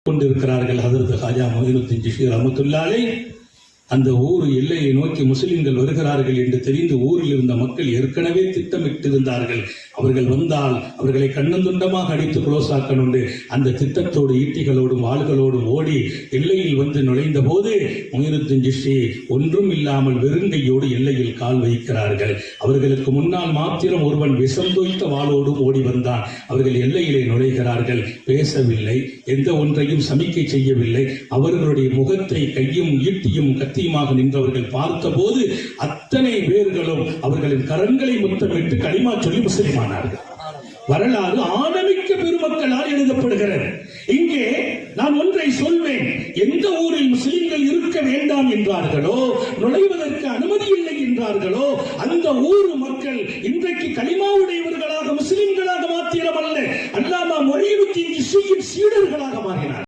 கொண்டிருக்கிறார்கள். ஹதரத் ஹாஜா மொய்னுத்தீன் சிஷ்தி ரஹ்மத்துல்லாஹி அலைஹி அந்த ஊர் எல்லையை நோக்கி முஸ்லிம்கள் வருகிறார்கள் என்று தெரிந்து ஊரில் இருந்த மக்கள் ஏற்கனவே திட்டமிட்டிருந்தார்கள். அவர்கள் வந்தால் அவர்களை கண்ணந்துண்டமாக அடித்து குளோஸ் ஆக்கணும். அந்த திட்டத்தோடு ஈட்டிகளோடும் வாள்களோடும் ஓடி எல்லையில் வந்து நுழைந்த போது மொய்னுத்தீன் சிஷ்தி ஒன்றும் இல்லாமல் வெறுங்கையோடு எல்லையில் கால் வைக்கிறார்கள். அவர்களுக்கு முன்னால் மாத்திரம் ஒருவன் விஷம் தோய்த்த வாளோடும் ஓடி வந்தான். அவர்கள் எல்லையிலே நுழைகிறார்கள். பேசவில்லை, எந்த ஒன்றையும் சமிக்கை செய்யவில்லை. அவர்களுடைய முகத்தை கையும் ஈட்டியும் கத்தியுமாக நின்றவர்கள் பார்த்த போது அத்தனை பேர்களும் அவர்களின் கரங்களை முத்தமிட்டு களிமா சொல்லி முஸ்லிமானார்கள். வரலாறு ஆணமிக்க பெருமக்களால் எழுதப்படுகிறது. இங்கே நான் ஒன்றை சொல்வேன், எந்த ஊரில் முஸ்லிம்கள் இருக்க வேண்டாம் என்றார்களோ, நுழைவதற்கு அனுமதி இல்லை என்றார்களோ, அந்த ஊர் மக்கள் இன்றைக்கு களிமாவுடையவர்களாக முஸ்லிம்களாக மாத்திரமல்ல, அல்லாமா மொய்னுத்தீன் சிஷ்தியின் சீடர்களாக மாறினார்.